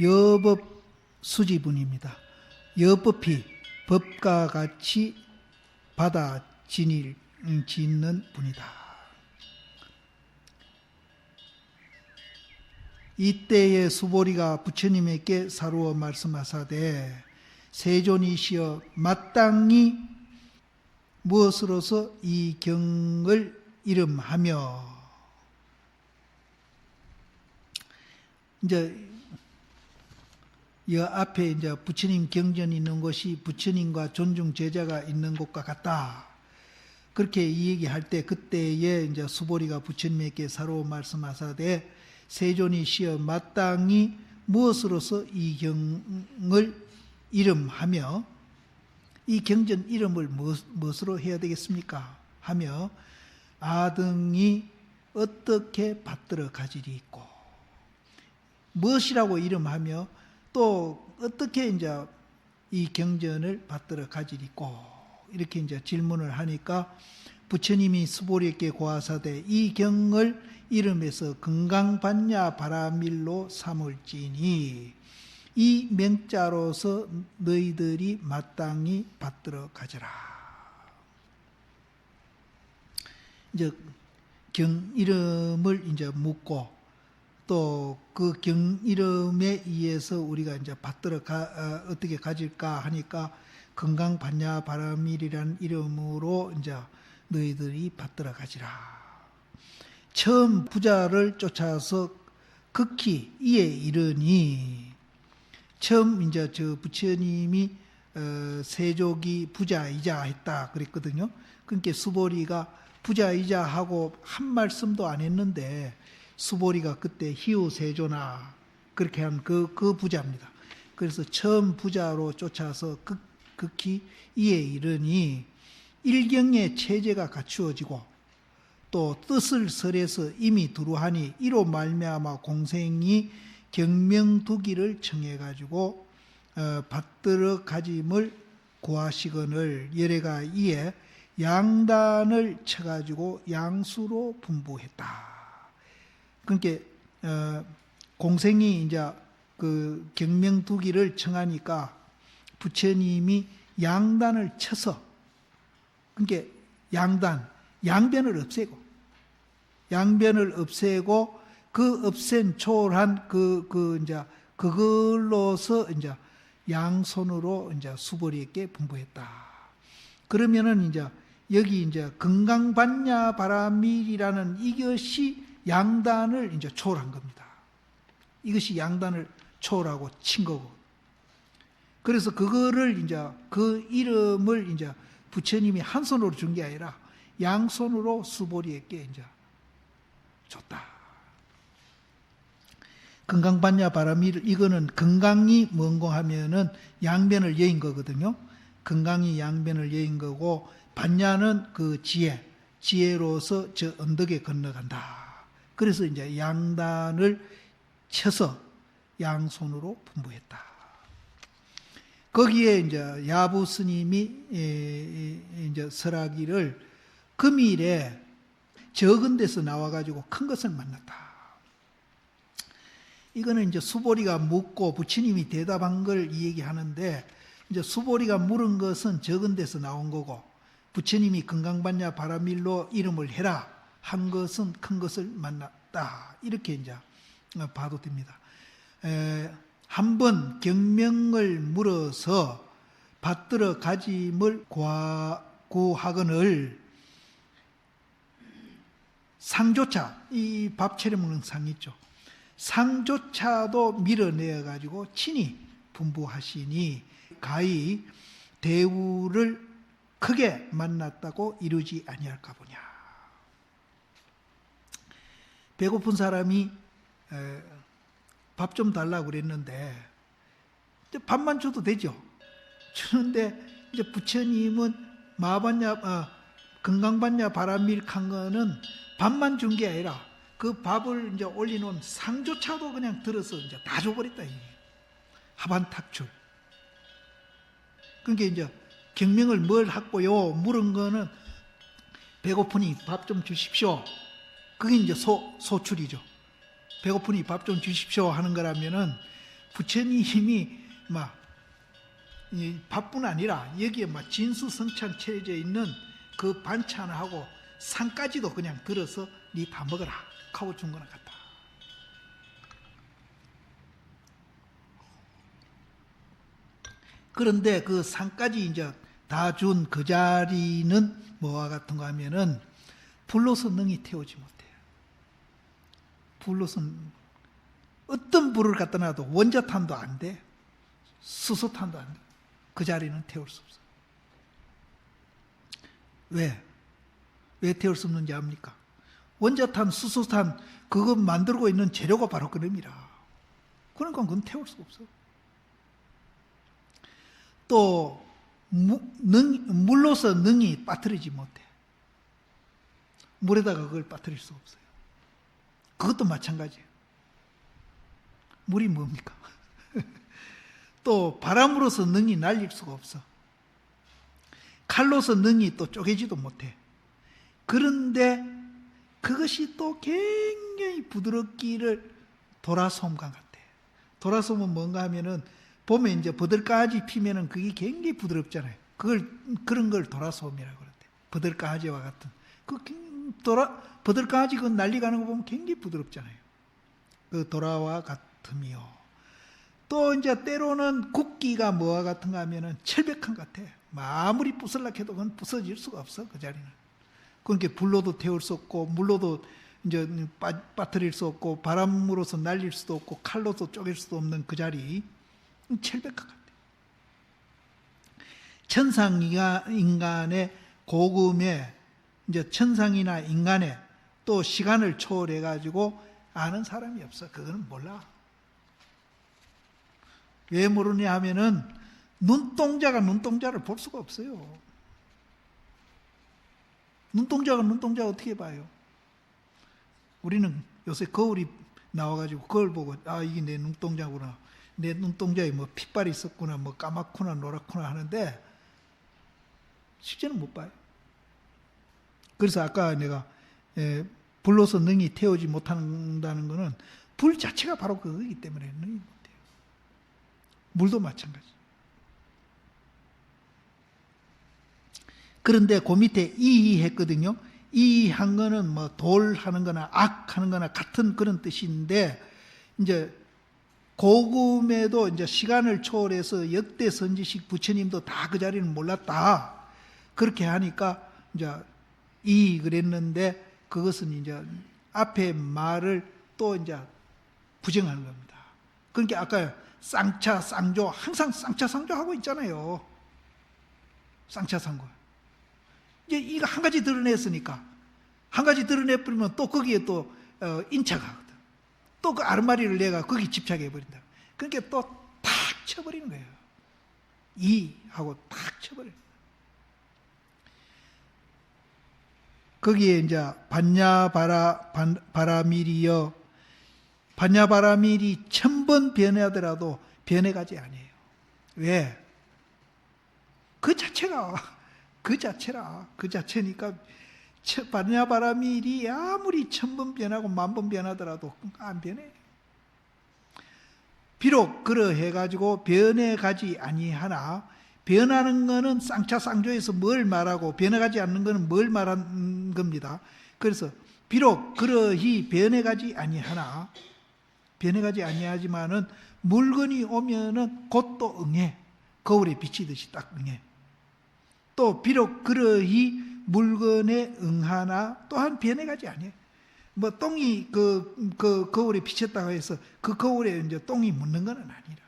여법 수지분입니다. 여법이 법과 같이 받아 짓는 분이다. 이때에 수보리가 부처님에게 사루어 말씀하사되 세존이시여 마땅히 무엇으로서 이 경을 이름하며, 이제 이 앞에 이제 부처님 경전이 있는 곳이 부처님과 존중 제자가 있는 곳과 같다. 그렇게 이 얘기할 때 그때에 이제 수보리가 부처님에게 사로 말씀하사되 세존이시여 마땅히 무엇으로서 이 경을 이름하며, 이 경전 이름을 무엇으로 해야 되겠습니까? 하며 아등이 어떻게 받들어 가지리 있고, 무엇이라고 이름하며 또 어떻게 이제 이 경전을 받들어 가지리 있고, 이렇게 이제 질문을 하니까 부처님이 수보리에게 고하사되 이 경을 이름에서 건강반야 바라밀로 삼을지니 이 명자로서 너희들이 마땅히 받들어 가져라. 이제 경 이름을 이제 묻고 또 그 경 이름에 의해서 우리가 이제 받들어 어떻게 가질까 하니까 건강반야 바라밀이라는 이름으로 이제 너희들이 받들어 가지라. 처음 부자를 쫓아서 극히 이에 이르니, 처음 이제 저 부처님이 세족이 부자이자 했다 그랬거든요. 그러니까 수보리가 부자이자 하고 한 말씀도 안 했는데 수보리가 그때 희우세조나 그렇게 한 그 부자입니다. 그래서 처음 부자로 쫓아서 극히 이에 이르니 일경의 체제가 갖추어지고 또 뜻을 설해서 이미 두루하니 이로 말미암아 공생이 경명두기를 청해가지고 받들어 가짐을 구하시거늘 열애가 이에 양단을 쳐가지고 양수로 분부했다. 그러니까 공생이 이제 그 경명두기를 청하니까 부처님이 양단을 쳐서, 그러니까 양변을 없애고 그 없앤 초월한 이제 그걸로서 이제 양손으로 이제 수보리에게 분부했다. 그러면은 이제 여기 이제 건강반야 바라밀이라는 이것이 양단을 이제 초월한 겁니다. 이것이 양단을 초월하고 친 거고. 그래서 그거를 이제 그 이름을 이제 부처님이 한 손으로 준 게 아니라 양손으로 수보리에게 이제 줬다. 건강반야 바라밀, 이거는 건강이 뭔고 하면은 양변을 여인 거거든요. 건강이 양변을 여인 거고, 반야는 그 지혜로서 저 언덕에 건너간다. 그래서 이제 양단을 쳐서 양손으로 분부했다. 거기에 이제 야부 스님이 이제 설하기를 금일에 적은 데서 나와가지고 큰 것을 만났다. 이거는 이제 수보리가 묻고 부처님이 대답한 걸 이 얘기하는데, 이제 수보리가 물은 것은 적은 데서 나온 거고, 부처님이 건강반야 바라밀로 이름을 해라 한 것은 큰 것을 만났다. 이렇게 이제 봐도 됩니다. 한번 경명을 물어서 받들어 가짐을 구하거늘 상조차, 이 밥 차려 먹는 상 있죠. 상조차도 밀어내어 가지고 친히 분부하시니 가히 대우를 크게 만났다고 이루지 아니할까 보냐. 배고픈 사람이 밥 좀 달라고 그랬는데 밥만 줘도 되죠. 주는데 이제 부처님은 건강반야 바라밀한 거는 밥만 준 게 아니라 그 밥을 이제 올려놓은 상조차도 그냥 들어서 이제 다 줘버렸다. 하반탁출. 그러니까 이제 경명을 뭘 했고요? 물은 거는 배고프니 밥 좀 주십시오. 그게 이제 소출이죠. 배고프니 밥 좀 주십시오 하는 거라면은 부처님이 막 이 밥뿐 아니라 여기에 막 진수성찬 채워져 있는 그 반찬하고 상까지도 그냥 들어서 니 다 먹어라 하고 준 거나 같다. 그런데 그 상까지 이제 다 준 그 자리는 뭐와 같은가 하면은 불로서 능히 태우지 못해요. 불로서 어떤 불을 갖다 놔도 원자탄도 안 돼. 수소탄도 안 돼. 그 자리는 태울 수 없어요. 왜? 왜 태울 수 없는지 압니까? 원자탄, 수소탄 그거 만들고 있는 재료가 바로 그놈이라. 그러니까 그건 태울 수 없어. 또 물로서 능히 빠뜨리지 못해. 물에다가 그걸 빠뜨릴 수 없어요. 그것도 마찬가지예요. 물이 뭡니까? 또 바람으로서 능히 날릴 수가 없어. 칼로서 능히 또 쪼개지도 못해. 그런데 그것이 또 굉장히 부드럽기를 도라솜과 같아. 도라솜은 뭔가 하면은 봄에 이제 버들가지 피면은 그게 굉장히 부드럽잖아요. 그런 걸 도라솜이라고 그러대. 버들가지와 같은. 버들가지 그 날리가는 거 보면 굉장히 부드럽잖아요. 그 도라와 같으며. 또 이제 때로는 국기가 뭐와 같은가 하면은 철벽한 것 같아. 아무리 부술라 해도 그건 부서질 수가 없어, 그 자리는. 그러니까 불로도 태울 수 없고, 물로도 이제 빠뜨릴 수 없고, 바람으로서 날릴 수도 없고, 칼로도 쪼갤 수도 없는 그 자리. 철벽한 것 같아. 천상인간의 고금에, 이제 천상이나 인간의 또 시간을 초월해가지고 아는 사람이 없어. 그거는 몰라. 왜 모르냐 하면은 눈동자가 눈동자를 볼 수가 없어요. 눈동자가 눈동자 어떻게 봐요? 우리는 요새 거울이 나와가지고 그걸 보고 이게 내 눈동자구나. 내 눈동자에 뭐 핏발이 있었구나. 뭐 까맣구나 노랗구나 하는데 실제는 못 봐요. 그래서 아까 내가 불로서 능히 태우지 못한다는 것은 불 자체가 바로 그거이기 때문에 능히 못해요. 물도 마찬가지. 그런데 그 밑에 이했거든요. 이한 거는 뭐 돌 하는 거나 악 하는 거나 같은 그런 뜻인데, 이제 고금에도 이제 시간을 초월해서 역대 선지식 부처님도 다 그 자리는 몰랐다. 그렇게 하니까 이제 그랬는데 그것은 이제 앞에 말을 또 이제 부정하는 겁니다. 그러니까 아까 쌍차 쌍조 항상 쌍차 쌍조 하고 있잖아요. 쌍차 쌍조. 이제 이거 한 가지 드러냈으니까 한 가지 드러내버리면 또 거기에 또 인차가 하거든. 또 그 아르마리를 내가 거기 집착해 버린다. 그러니까 또 탁 쳐버리는 거예요. 하고 탁 쳐버려요. 거기에 이제 반야바라밀이여, 반야바라밀이 1000번 변해하더라도 변해가지 아니에요. 왜? 그 자체라. 그 자체니까 반야바라밀이 아무리 1000번 변하고 10,000번 변하더라도 안 변해. 비록 그러해가지고 변해가지 아니하나, 변하는 거는 쌍차쌍조에서 뭘 말하고 변해가지 않는 거는 뭘 말하는 겁니다. 그래서 비록 그러히 변해가지 아니하나, 변해가지 아니하지만은 물건이 오면은 곧 또 응해. 거울에 비치듯이 딱 응해. 또 비록 그러히 물건에 응하나 또한 변해가지 아니해. 뭐 똥이 그 거울에 비쳤다고 해서 그 거울에 이제 똥이 묻는 건 아니라.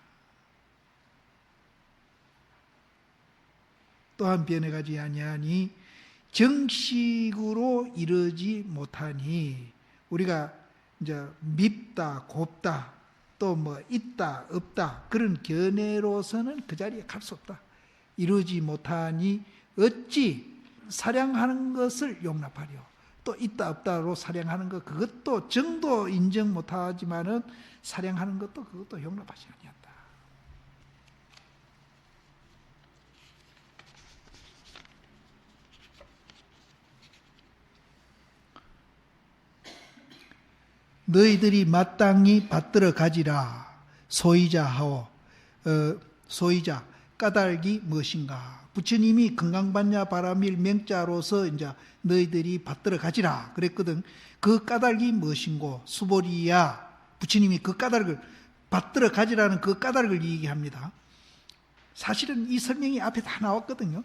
또한 변해가지 아니하니 정식으로 이르지 못하니, 우리가 이제 밉다, 곱다, 또 뭐 있다, 없다 그런 견해로서는 그 자리에 갈 수 없다. 이루지 못하니 어찌 사량하는 것을 용납하려. 또 있다 없다로 사량하는 것, 그것도 정도 인정 못하지만은 사량하는 것도 그것도 용납하지 아니한다. 너희들이 마땅히 받들어 가지라. 소이자하오. 소이자 까닭이 무엇인가? 부처님이 건강받냐 바라밀 명자로서 이제 너희들이 받들어 가지라 그랬거든. 그 까닭이 무엇인고? 수보리야. 부처님이 그 까닭을 받들어 가지라는 그 까닭을 얘기합니다. 사실은 이 설명이 앞에 다 나왔거든요.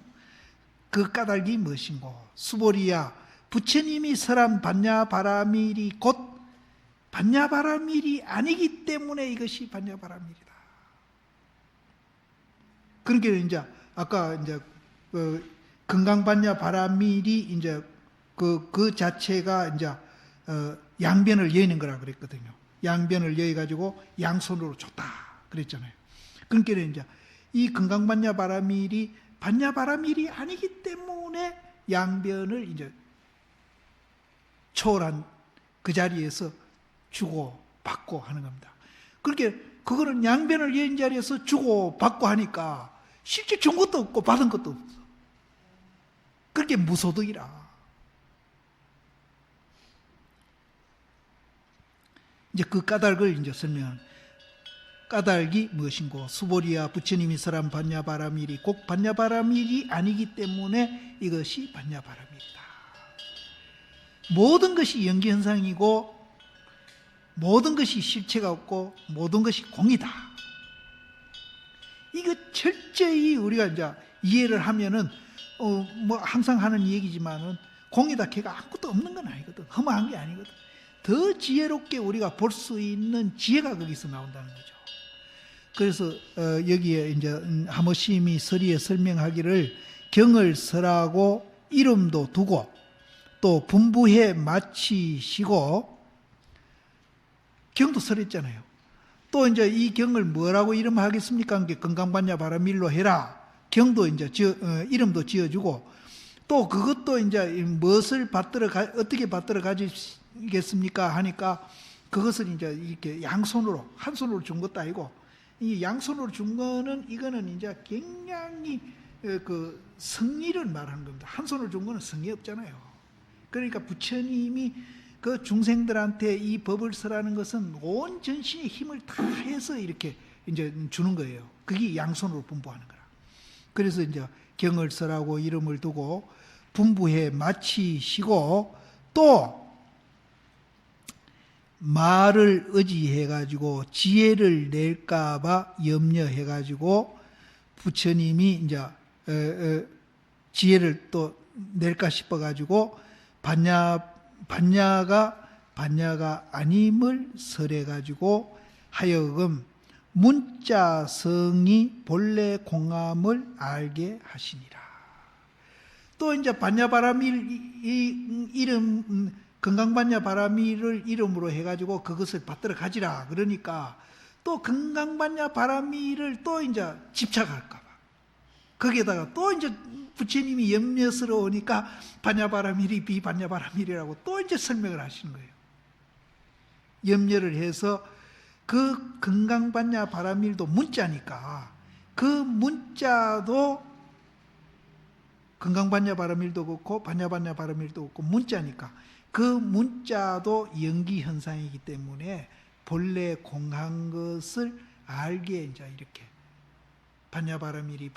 그 까닭이 무엇인고? 수보리야. 부처님이 설한 반야바라밀이 곧 반야바라밀이 아니기 때문에 이것이 반야바라밀이다. 그러니까 이제 아까 이제 건강반야바라밀이 이제 그 자체가 이제 양변을 여는 거라 그랬거든요. 양변을 여해 가지고 양손으로 줬다 그랬잖아요. 그러니까 이제 이 건강반야바라밀이 반야바라밀이 아니기 때문에 양변을 이제 초월한 그 자리에서 주고 받고 하는 겁니다. 그렇게 그거는 양변을 여인 자리에서 주고 받고 하니까 실제 준 것도 없고 받은 것도 없어. 그렇게 무소득이라. 이제 그 까닭을 이제 설명하는. 까닭이 무엇인고? 수보리야. 부처님이 설한 반야바라밀이 꼭 반야바라밀이 아니기 때문에 이것이 반야바라밀이다. 모든 것이 연기현상이고 모든 것이 실체가 없고 모든 것이 공이다. 이거 철저히 우리가 이제 이해를 하면은 뭐 항상 하는 얘기지만은 공이다 걔가 아무것도 없는 건 아니거든. 허망한 게 아니거든. 더 지혜롭게 우리가 볼 수 있는 지혜가 거기서 나온다는 거죠. 그래서 여기에 이제 하모심이 서리에 설명하기를 경을 설하고 이름도 두고 또 분부해 마치시고 경도 설했잖아요. 또 이제 이 경을 뭐라고 이름하겠습니까? 건강반야바라밀로 해라. 경도 이제 이름도 지어주고 또 그것도 이제 무엇을 어떻게 받들어 가지겠습니까? 하니까 그것을 이제 이렇게 양손으로 한 손으로 준 것도 아니고 이 양손으로 준 거는 이거는 이제 굉장히 그 성의를 말하는 겁니다. 한 손으로 준 거는 성의 없잖아요. 그러니까 부처님이 그 중생들한테 이 법을 설하는 것은 온 전신의 힘을 다해서 이렇게 이제 주는 거예요. 그게 양손으로 분부하는 거라. 그래서 이제 경을 설하고 이름을 두고 분부해 마치시고 또 말을 의지해가지고 지혜를 낼까봐 염려해가지고 부처님이 이제 지혜를 또 낼까 싶어가지고 반야가 아님을 설해가지고 하여금 문자성이 본래 공함을 알게 하시니라. 또 이제 반야바라밀 이 이름 건강반야바라밀을 이름으로 해가지고 그것을 받들어 가지라. 그러니까 또 건강반야바라밀을 또 이제 집착할까봐 거기에다가 또 이제 부처님이 염려스러우니까 반야바라밀이 비반야바라밀이라고 또 이제 설명을 하시는 거예요. 염려를 해서 그 건강반야바라밀도 문자니까 그 문자도 건강반야바라밀도 그렇고 반야반야바라밀도 그렇고 문자니까 그 문자도 연기현상이기 때문에 본래 공한 것을 알게 이제 이렇게 반야바라밀이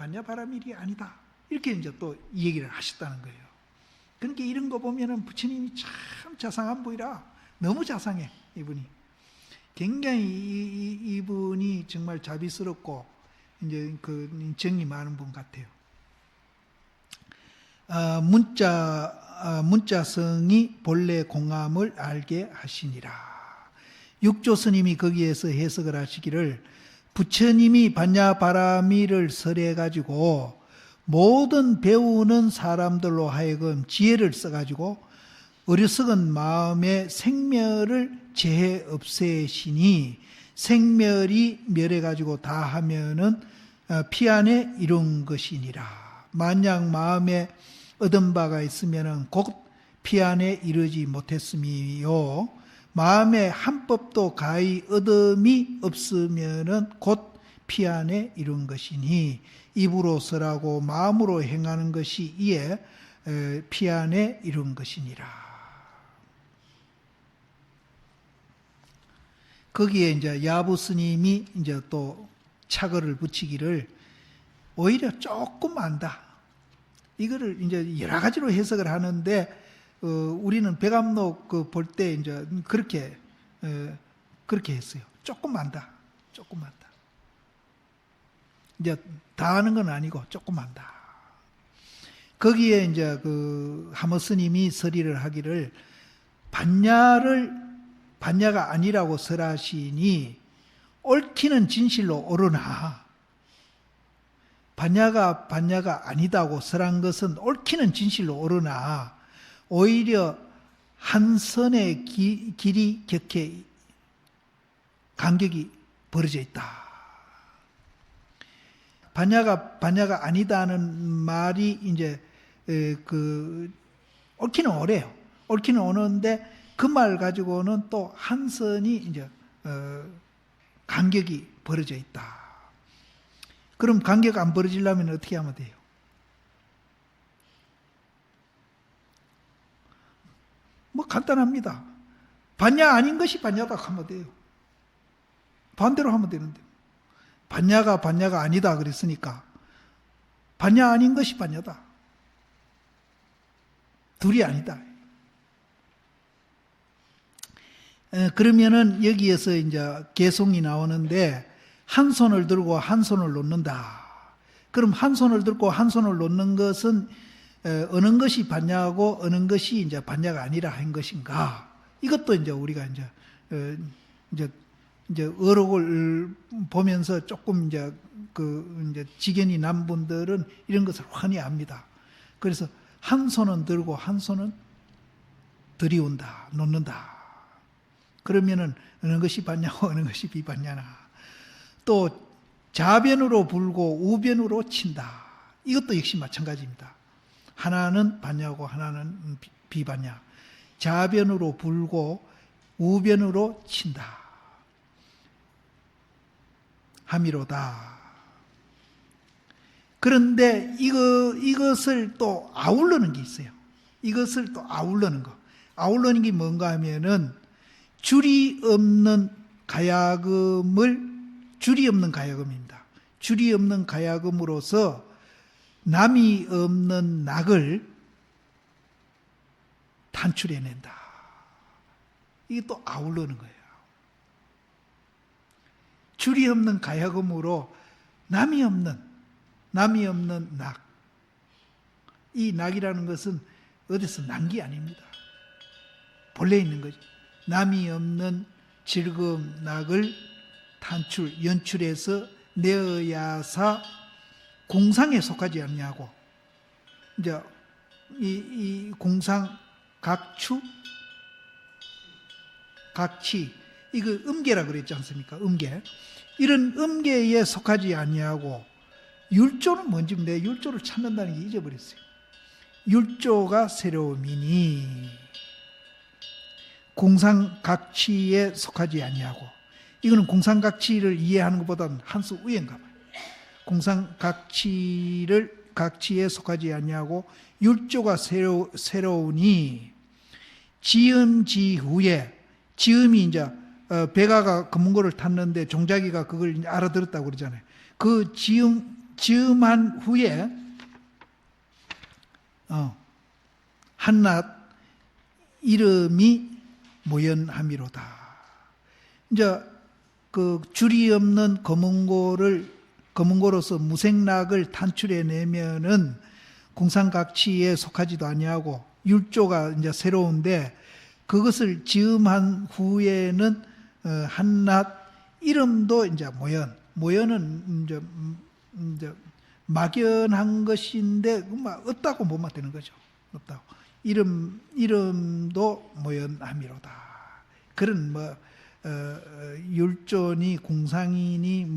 아니다. 이렇게 이제 또 얘기를 하셨다는 거예요. 그러니까 이런 거 보면은 부처님이 참 자상한 분이라 너무 자상해, 이분이. 굉장히 이분이 정말 자비스럽고 이제 그 정이 많은 분 같아요. 문자성이 본래 공함을 알게 하시니라. 육조 스님이 거기에서 해석을 하시기를 부처님이 반야바라밀을 설해가지고 모든 배우는 사람들로 하여금 지혜를 써가지고 어리석은 마음의 생멸을 재해 없애시니 생멸이 멸해가지고 다 하면은 피안에 이룬 것이니라. 만약 마음에 얻은 바가 있으면은 곧 피안에 이르지 못했음이요. 마음에 한 법도 가히 얻음이 없으면은 곧 피안에 이룬 것이니 입으로 설하고 마음으로 행하는 것이 이에 피안에 이룬 것이니라. 거기에 이제 야부 스님이 이제 또 차거를 붙이기를 오히려 조금 안다. 이거를 이제 여러 가지로 해석을 하는데 우리는 백암록 볼 때 이제 그렇게 했어요. 조금 안다. 조금 안다. 이제 다 아는 건 아니고 조금 안다. 거기에 이제 하모 스님이 설의를 하기를 반야가 아니라고 설하시니 옳기는 진실로 옳으나 반야가 아니다고 설한 것은 옳기는 진실로 옳으나 오히려 한 선의 길이 격해 간격이 벌어져 있다. 반야가 아니다는 말이 이제 옳기는 옳아요. 옳기는 옳은데 그 말 가지고는 또 한 선이 이제 간격이 벌어져 있다. 그럼 간격 안 벌어지려면 어떻게 하면 돼요? 뭐 간단합니다. 반야 아닌 것이 반야다 하면 돼요. 반대로 하면 되는데. 반야가 아니다 그랬으니까 반야 아닌 것이 반야다. 둘이 아니다. 그러면은 여기에서 이제 개송이 나오는데 한 손을 들고 한 손을 놓는다. 그럼 한 손을 들고 한 손을 놓는 것은 어느 것이 반야고 어느 것이 이제 반야가 아니라 한 것인가? 이것도 이제 우리가 이제 어록을 보면서 조금 이제 이제 지견이 난 분들은 이런 것을 환히 압니다. 그래서 한 손은 들고 한 손은 들이운다, 놓는다. 그러면은 어느 것이 반야고 어느 것이 비반야나. 또 좌변으로 불고 우변으로 친다. 이것도 역시 마찬가지입니다. 하나는 반야고 하나는 비반야. 좌변으로 불고 우변으로 친다. 함이로다. 그런데 이것을 또 아울러는 게 있어요. 이것을 또 아울러는 거. 아울러는 게 뭔가 하면은 줄이 없는 가야금입니다. 줄이 없는 가야금으로서 남이 없는 낙을 탄출해낸다. 이게 또 아울러는 거예요. 줄이 없는 가야금으로 남이 없는 낙. 이 낙이라는 것은 어디서 난 게 아닙니다. 본래 있는 거죠. 남이 없는 즐거움 낙을 연출해서 내어야사 공상에 속하지 않냐고. 이제 이 공상 각추, 각치, 이거 음계라 그랬지 않습니까? 음계. 이런 음계에 속하지 아니하고 율조는 뭔지 내 율조를 찾는다는 게 잊어버렸어요. 율조가 새로움이니 공상각치에 속하지 아니하고. 이거는 공상각치를 이해하는 것보다는 한 수 위인가 봐요. 각치에 속하지 아니하고 율조가 새로우니 지음지후에, 지음이 이제 백아가 금은고를 탔는데 종자기가 그걸 이제 알아들었다고 그러잖아요. 그 지음한 후에 한낱 이름이 모연함이로다. 이제 그 줄이 없는 검은고로서 무생락을 탄출해내면은 공상각치에 속하지도 아니하고 율조가 이제 새로운데 그것을 지음한 후에는 한낱 이름도 이제 모연은 이제 막연한 것인데 없다고 못 맞대는 거죠. 없다고. 이름도 모연함이로다. 그런 율조니 공상이니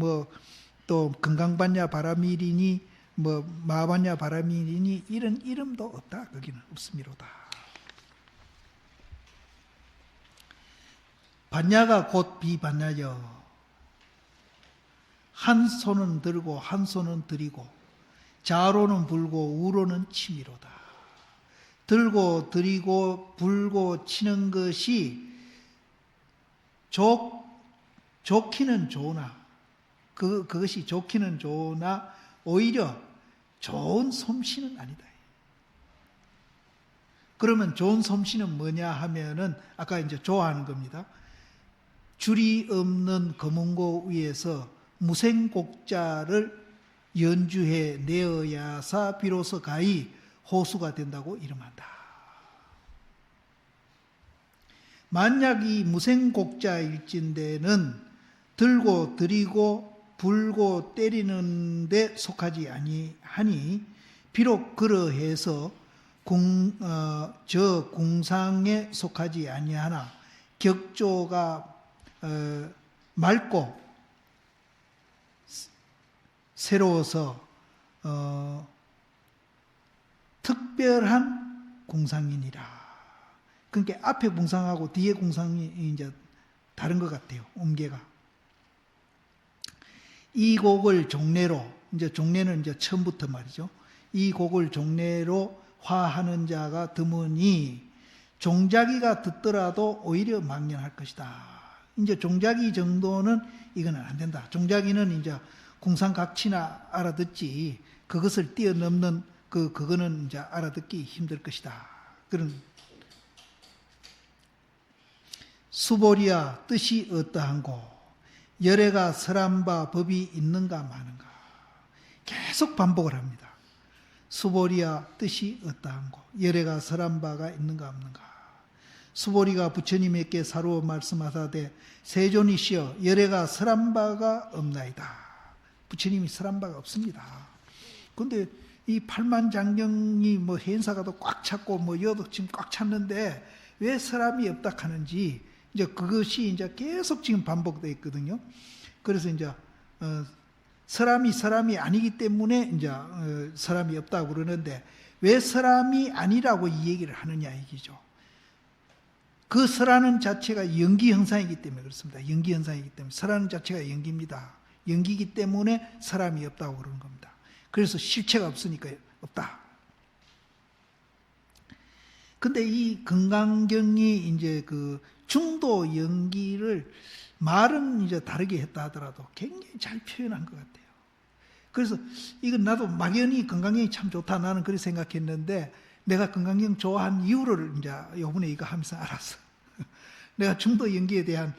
또 금강반야 바라밀이니 마반야 바라밀이니 이런 이름도 없다. 거기는 없음이로다. 반야가 곧 비반야여. 한 손은 들고 한 손은 들이고 좌로는 불고 우로는 치미로다. 들고 들이고 불고 치는 것이 족 좋기는 좋으나 그것이 좋기는 좋으나 오히려 좋은 솜씨는 아니다. 그러면 좋은 솜씨는 뭐냐 하면은 아까 이제 좋아하는 겁니다. 줄이 없는 검은고 위에서 무생곡자를 연주해 내어야사 비로소 가히 호수가 된다고 이름한다. 만약 이 무생곡자일진대는 들고 들이고 불고 때리는 데 속하지 아니하니 비록 그러해서 저 궁상에 속하지 아니하나 격조가 맑고 새로워서 특별한 궁상이니라. 그러니까 앞에 궁상하고 뒤에 궁상이 이제 다른 것 같아요. 음계가. 이 곡을 종례로, 이제 종례는 이제 처음부터 말이죠. 이 곡을 종례로 화하는 자가 드무니 종자기가 듣더라도 오히려 망연할 것이다. 이제 종자기 정도는 이거는 안 된다. 종자기는 이제 궁상각치나 알아듣지 그것을 뛰어넘는 그거는 이제 알아듣기 힘들 것이다. 그런 수보리야 뜻이 어떠한고 열애가 설한 바 법이 있는가 마는가 계속 반복을 합니다. 수보리야 뜻이 어떠한고 열애가 설한 바가 있는가 없는가. 수보리가 부처님에게 사루어 말씀하사되 세존이시여 열애가 설한 바가 없나이다. 부처님이 설한 바가 없습니다. 그런데 이 팔만장경이 뭐 행사가도 꽉 찼고 뭐 여도 지금 꽉 찼는데 왜 설함이 없다 하는지 이제 그것이 이제 계속 지금 반복되어 있거든요. 그래서 이제 설함이 아니기 때문에 이제 설함이 없다고 그러는데 왜 설함이 아니라고 이 얘기를 하느냐 이기죠. 그 설하는 자체가 연기 현상이기 때문에 그렇습니다. 연기 현상이기 때문에 설하는 자체가 연기입니다. 연기이기 때문에 설함이 없다고 그러는 겁니다. 그래서 실체가 없으니까 없다. 근데 이 금강경이 이제 그 중도 연기를 말은 이제 다르게 했다 하더라도 굉장히 잘 표현한 것 같아요. 그래서 이건 나도 막연히 금강경이 참 좋다 나는 그렇게 생각했는데 내가 금강경 좋아한 이유를 이제 요번에 이거 하면서 알았어. 내가 중도 연기에 대한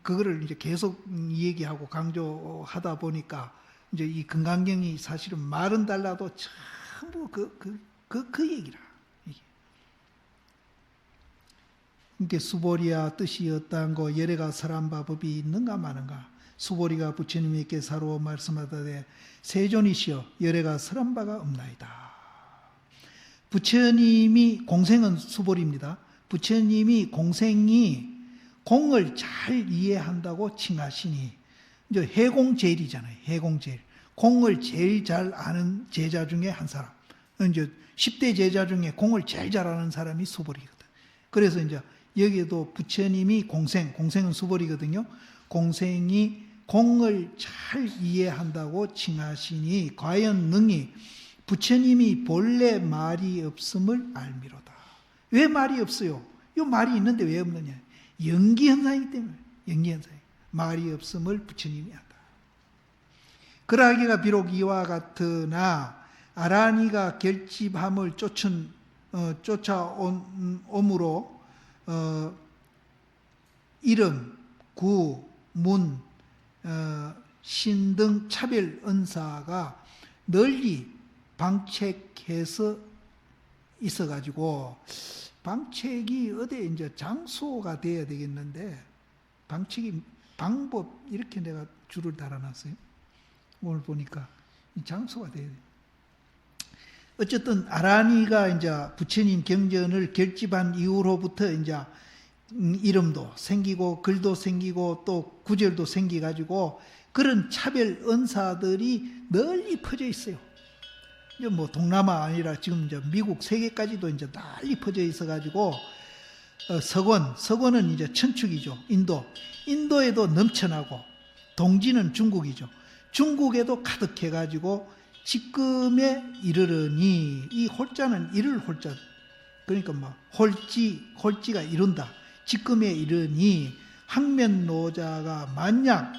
그거를 이제 계속 얘기하고 강조하다 보니까 이제 이 금강경이 사실은 말은 달라도 전부 그 얘기라. 이게 수보리야 뜻이 어떠한고 열애가 설한 바 법이 있는가 마는가. 수보리가 부처님께 사루어 말씀하다되 세존이시여 열애가 설한 바가 없나이다. 부처님이 공생은 수보리입니다. 부처님이 공생이 공을 잘 이해한다고 칭하시니 이제 해공제일이잖아요. 해공제일. 공을 제일 잘 아는 제자 중에 한 사람. 이제 10대 제자 중에 공을 제일 잘 아는 사람이 수보리거든. 그래서 이제 여기에도 부처님이 공생은 수보리거든요. 공생이 공을 잘 이해한다고 칭하시니 과연 능히 부처님이 본래 말이 없음을 알미로다. 왜 말이 없어요? 이 말이 있는데 왜 없느냐? 연기 현상이기 때문에. 연기 현상. 말이 없음을 부처님이 한다. 그러하기가 비록 이와 같으나 아라니가 결집함을 쫓아옴으로 이름, 구, 문, 신 등 차별 은사가 널리 방책해서 있어가지고 방책이 어디에 이제 장소가 돼야 되겠는데 방책이 방법 이렇게 내가 줄을 달아놨어요. 오늘 보니까 이 장소가 돼야 돼요. 어쨌든 아라니가 이제 부처님 경전을 결집한 이후로부터 이제 이름도 생기고 글도 생기고 또 구절도 생기가지고 그런 차별 은사들이 널리 퍼져 있어요. 이제 뭐 동남아 아니라 지금 이제 미국 세계까지도 이제 널리 퍼져 있어가지고 서권은 이제 천축이죠. 인도에도 넘쳐나고 동지는 중국이죠. 중국에도 가득해가지고 지금에 이르르니 이 홀자는 이를 홀자 그러니까 뭐 홀지가 이룬다. 지금에 이르니 항면노자가 만약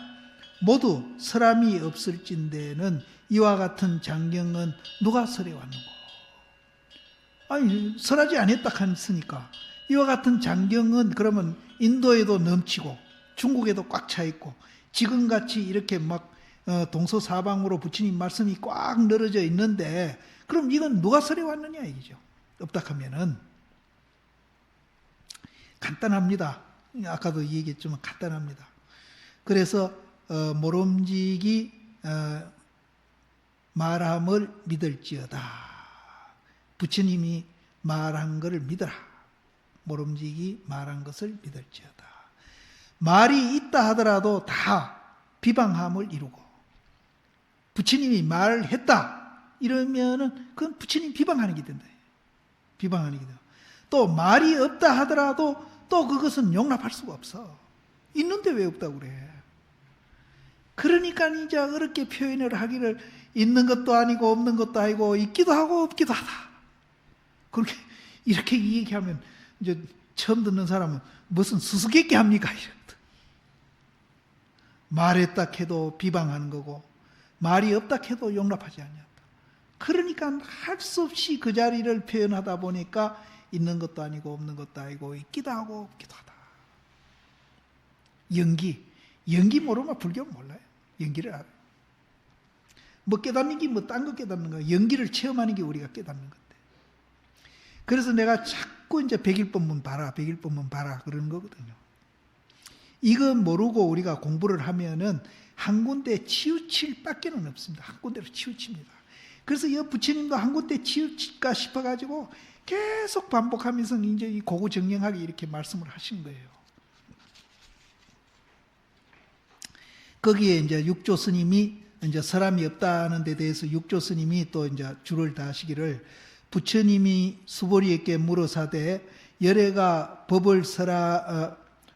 모두 설함이 없을진대는 이와 같은 장경은 누가 설해 왔는고? 아니, 설하지 않았다 했으니까 이와 같은 장경은 그러면 인도에도 넘치고 중국에도 꽉 차 있고 지금같이 이렇게 막 동서사방으로 부처님 말씀이 꽉 늘어져 있는데 그럼 이건 누가 설해 왔느냐 이거죠. 없다 하면은 간단합니다. 아까도 얘기했지만 간단합니다. 그래서 모름지기 말함을 믿을지어다. 부처님이 말한 것을 믿어라. 모름지기 말한 것을 믿을지어다. 말이 있다 하더라도 다 비방함을 이루고 부처님이 말했다 이러면은 그건 부처님 비방하는 게 된다. 비방하는 게 된다. 또 말이 없다 하더라도 또 그것은 용납할 수가 없어. 있는데 왜 없다고 그래. 그러니까 이제 어렵게 표현을 하기를 있는 것도 아니고 없는 것도 아니고 있기도 하고 없기도 하다. 그렇게 이렇게 얘기하면 이제 처음 듣는 사람은 무슨 수수께끼 합니까? 이러거든. 말했다 해도 비방하는 거고 말이 없다 해도 용납하지 않는다. 그러니까 할 수 없이 그 자리를 표현하다 보니까 있는 것도 아니고 없는 것도 아니고 있기도 하고 없기도 하다. 연기 모르면 불교는 몰라요. 연기를 알아요. 뭐 깨닫는 게 뭐 딴 거 깨닫는 거야. 연기를 체험하는 게 우리가 깨닫는 건데. 그래서 내가 자꾸 이제 백일법문 봐라 그러는 거거든요. 이거 모르고 우리가 공부를 하면은 한 군데 치우칠 밖에는 없습니다. 한 군데로 치우칩니다. 그래서 이 부처님도 한 군데 치우칠까 싶어가지고 계속 반복하면서 이제 이 고구정령하게 이렇게 말씀을 하신 거예요. 거기에 이제 육조 스님이 이제 사람이 없다는 데 대해서 육조 스님이 또 이제 줄을 다시기를 부처님이 수보리에게 물어사대 열애가 법을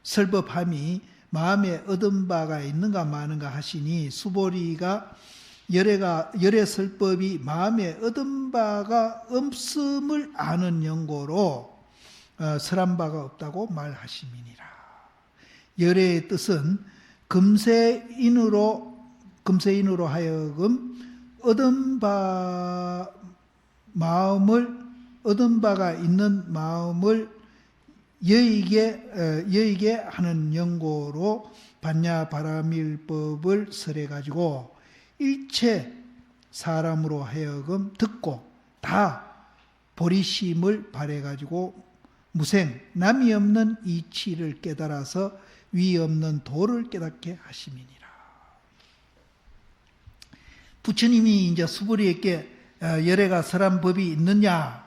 설법함이 마음에 얻은 바가 있는가 마는가 하시니 수보리가 열애 설법이 마음에 얻은 바가 없음을 아는 연고로 설한 바가 없다고 말하심이니라. 열애의 뜻은 금세인으로 하여금 얻은 바가 있는 마음을 여의게 하는 연고로 반야바라밀법을 설해가지고 일체 사람으로 하여금 듣고 다 보리심을 발해가지고 무생, 남이 없는 이치를 깨달아서 위 없는 도를 깨닫게 하심이니라. 부처님이 이제 수보리에게 열애가 설한 법이 있느냐,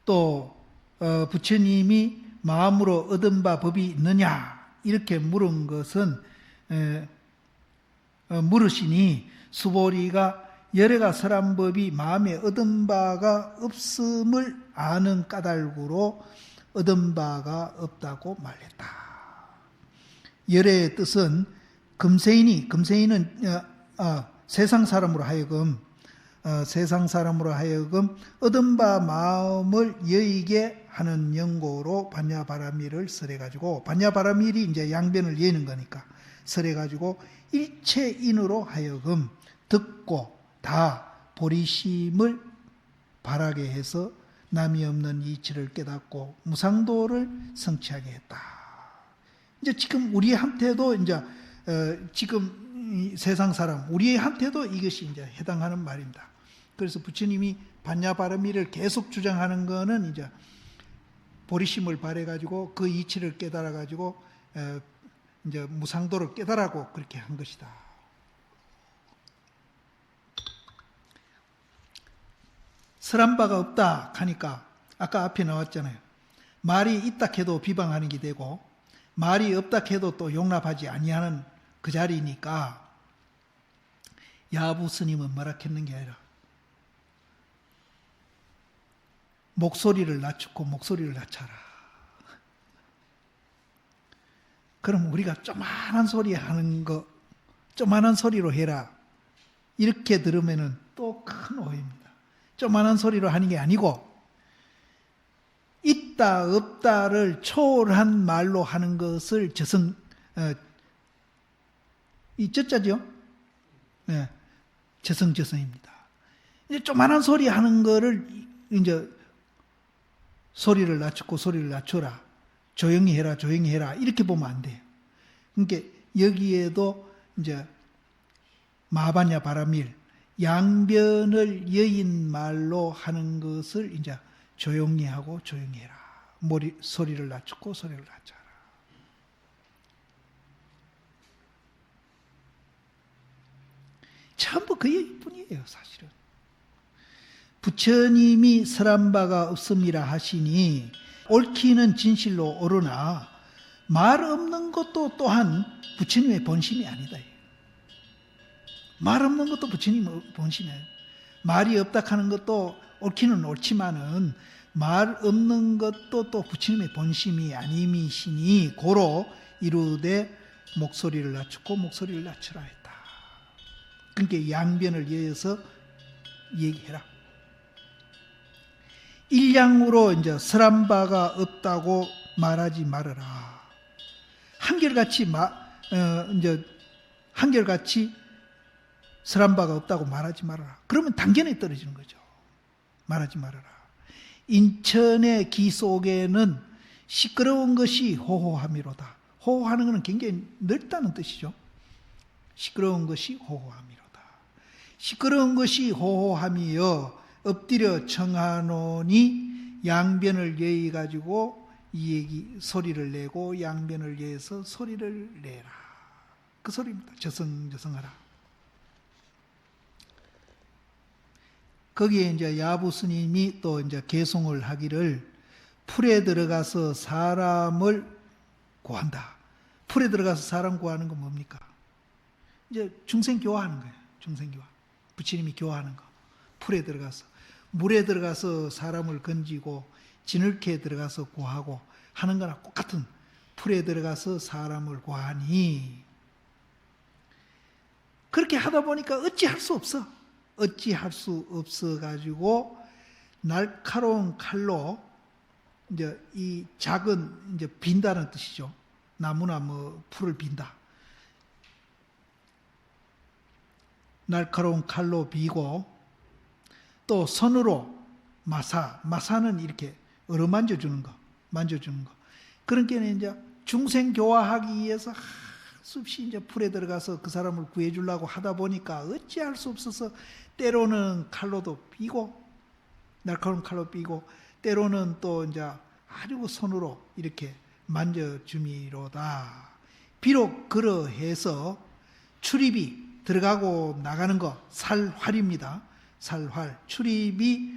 또 부처님이 마음으로 얻은 바 법이 있느냐 이렇게 물은 것은 물으시니 수보리가 열애가 설한 법이 마음에 얻은 바가 없음을 아는 까닭으로 얻은 바가 없다고 말했다. 열애의 뜻은 금세인은 세상 사람으로 하여금 얻은 바 마음을 여의게 하는 연고로 반야바라밀을 설해가지고, 반야바라밀이 이제 양변을 여는 거니까 설해가지고 일체인으로 하여금 듣고 다 보리심을 바라게 해서 남이 없는 이치를 깨닫고 무상도를 성취하게 했다. 이제 지금 우리한테도 이제 지금 세상 사람 우리한테도 이것이 이제 해당하는 말입니다. 그래서 부처님이 반야바라밀을 계속 주장하는 거는 이제 보리심을 발해가지고 그 이치를 깨달아가지고 이제 무상도를 깨달아고 그렇게 한 것이다. 설한 바가 없다 하니까 아까 앞에 나왔잖아요. 말이 있다 해도 비방하는 게 되고 말이 없다 해도 또 용납하지 아니하는 그 자리니까 야부 스님은 뭐라 했는 게 아니라 목소리를 낮추고 목소리를 낮춰라. 그럼 우리가 조만한 소리 하는 거 조만한 소리로 해라. 이렇게 들으면은 또 큰 오해입니다. 조만한 소리로 하는 게 아니고 있다 없다를 초월한 말로 하는 것을 이 저자죠? 네, 저성입니다. 이제 조만한 소리 하는 거를 이제 소리를 낮추고 소리를 낮춰라. 조용히 해라. 이렇게 보면 안 돼요. 그러니까 여기에도 이제 마바냐 바라밀, 양변을 여인 말로 하는 것을 이제 조용히 하고 조용히 해라. 소리를 낮추고 소리를 낮춰라. 전부 그 얘기뿐이에요, 사실은. 부처님이 설한 바가 없음이라 하시니 옳기는 진실로 옳으나 말 없는 것도 또한 부처님의 본심이 아니다. 말 없는 것도 부처님의 본심이 아니다. 말이 없다 하는 것도 옳기는 옳지만은 말 없는 것도 또 부처님의 본심이 아님이시니 고로 이루되 목소리를 낮추고 목소리를 낮추라 했다. 그러니까 양변을 이어서 얘기해라. 일량으로 이제 설한 바가 없다고 말하지 말아라. 한결같이 설한 바가 없다고 말하지 말아라. 그러면 당견에 떨어지는 거죠. 말하지 말아라. 인천의 기 속에는 시끄러운 것이 호호함이로다. 호호하는 것은 굉장히 넓다는 뜻이죠. 시끄러운 것이 호호함이로다. 시끄러운 것이 호호함이여 엎드려 청하노니 양변을 예의 가지고 이 얘기 소리를 내고 양변을 예해서 소리를 내라. 그 소리입니다. 저성하라. 거기에 이제 야부 스님이 또 이제 개송을 하기를 풀에 들어가서 사람을 구한다. 풀에 들어가서 사람 구하는 건 뭡니까? 이제 중생 교화하는 거예요. 중생 교화. 부처님이 교화하는 거. 풀에 들어가서. 물에 들어가서 사람을 건지고 진흙에 들어가서 구하고 하는 거나 똑같은 풀에 들어가서 사람을 구하니 그렇게 하다 보니까 어찌할 수 없어. 어찌할 수 없어가지고 날카로운 칼로 이제 이 작은 이제 빈다는 뜻이죠. 나무나 뭐 풀을 빈다. 날카로운 칼로 비고 또 손으로 마사는 이렇게 얻어만져 주는 거, 만져주는 거. 그러니까 이제 중생 교화하기 위해서 수없이 이제 풀에 들어가서 그 사람을 구해주려고 하다 보니까 어찌할 수 없어서 때로는 칼로도 삐고, 날카로운 칼로 삐고, 때로는 또 이제 아주 손으로 이렇게 만져주미로다. 비록 그러해서 출입이 들어가고 나가는 거 살활입니다. 살활, 출입이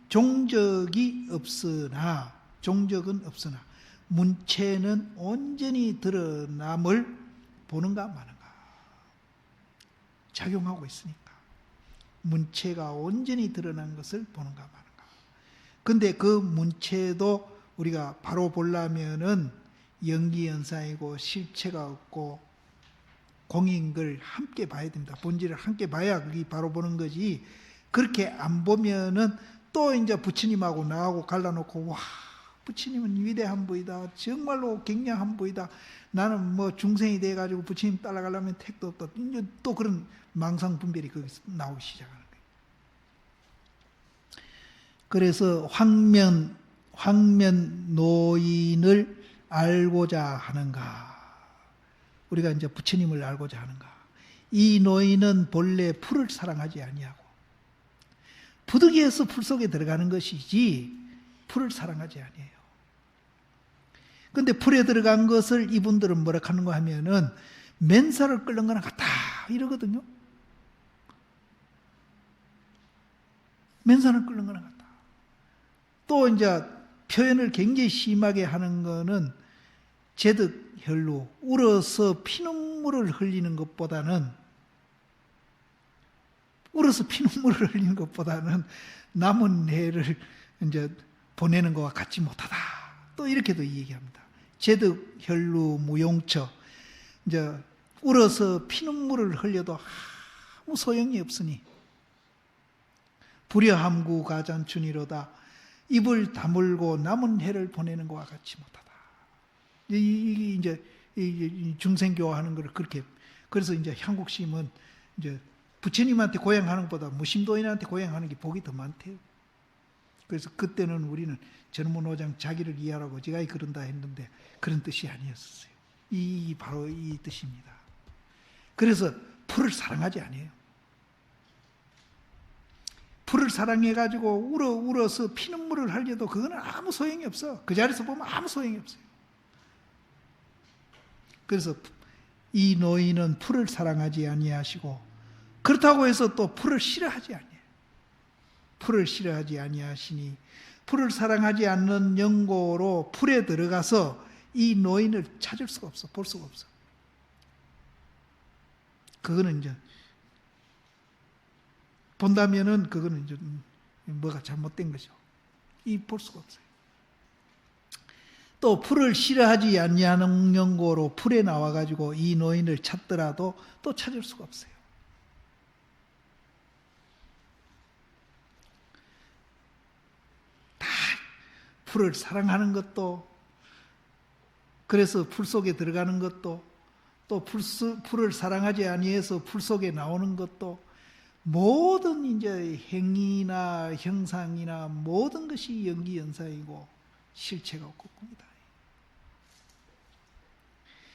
종적은 없으나 문체는 온전히 드러남을 보는가 마는가. 작용하고 있으니까. 문체가 온전히 드러난 것을 보는가 마는가. 근데 그 문체도 우리가 바로 보려면은 연기연상이고 실체가 없고 공인걸 함께 봐야 됩니다. 본질을 함께 봐야 그게 바로 보는 거지. 그렇게 안 보면은 또 이제 부처님하고 나하고 갈라놓고 와 부처님은 위대한 분이다. 정말로 굉장한 분이다. 나는 뭐 중생이 돼가지고 부처님 따라가려면 택도 없다. 이제 또 그런 망상 분별이 거기서 나오기 시작하는 거예요. 그래서 황면 노인을 알고자 하는가? 우리가 이제 부처님을 알고자 하는가? 이 노인은 본래 풀을 사랑하지 아니하고 부득이해서 풀 속에 들어가는 것이지 풀을 사랑하지 아니에요. 근데 풀에 들어간 것을 이분들은 뭐라 하는가 하면은 맨살을 끓는 거나 같다 이러거든요. 맨살을 끓는 거나 같다. 또 이제 표현을 굉장히 심하게 하는 거는 제득혈루, 울어서 피눈물을 흘리는 것보다는 남은 해를 이제 보내는 것과 같지 못하다. 또 이렇게도 얘기합니다. 제득혈루 무용처. 이제 울어서 피눈물을 흘려도 아무 소용이 없으니 불여함구 가잔춘이로다. 입을 다물고 남은 해를 보내는 것과 같이 못하다. 이게 이제 중생교 하는 걸 그렇게, 그래서 이제 한국심은 이제 부처님한테 고행하는 것보다 무심도인한테 고행하는 게 복이 더 많대요. 그래서 그때는 우리는 전무노장 자기를 이해하라고 지가 그런다 했는데 그런 뜻이 아니었어요. 바로 이 뜻입니다. 그래서 풀을 사랑하지 않아요. 풀을 사랑해가지고 울어서 피눈물을 흘려도 그거는 아무 소용이 없어. 그 자리에서 보면 아무 소용이 없어요. 그래서 이 노인은 풀을 사랑하지 아니하시고, 그렇다고 해서 또 풀을 싫어하지 아니해요. 풀을 싫어하지 아니하시니 풀을 사랑하지 않는 영고로 풀에 들어가서 이 노인을 찾을 수가 없어. 볼 수가 없어. 그거는 이제 본다면은 그거는 이제 뭐가 잘못된 거죠. 볼 수가 없어요. 또 풀을 싫어하지 아니하는 영고로 풀에 나와가지고 이 노인을 찾더라도 또 찾을 수가 없어요. 다 풀을 사랑하는 것도, 그래서 풀 속에 들어가는 것도, 또 풀을 사랑하지 아니해서 풀 속에 나오는 것도, 모든 이제 행위나 형상이나 모든 것이 연기연사이고 실체가 없고 꿈이다.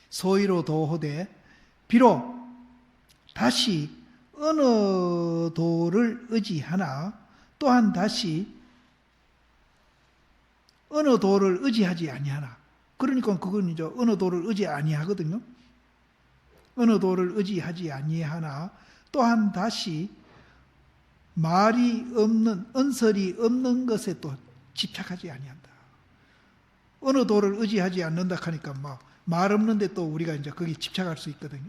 소위로 도호되 비록 다시 어느 도를 의지하나 또한 다시 어느 도를 의지하지 아니하나. 그러니까 그건 이제 어느 도를 의지 아니하거든요. 어느 도를 의지하지 아니하나 또한 다시 말이 없는, 언설이 없는 것에 또 집착하지 아니한다. 어느 도를 의지하지 않는다 하니까 말 없는데 또 우리가 이제 거기 집착할 수 있거든요.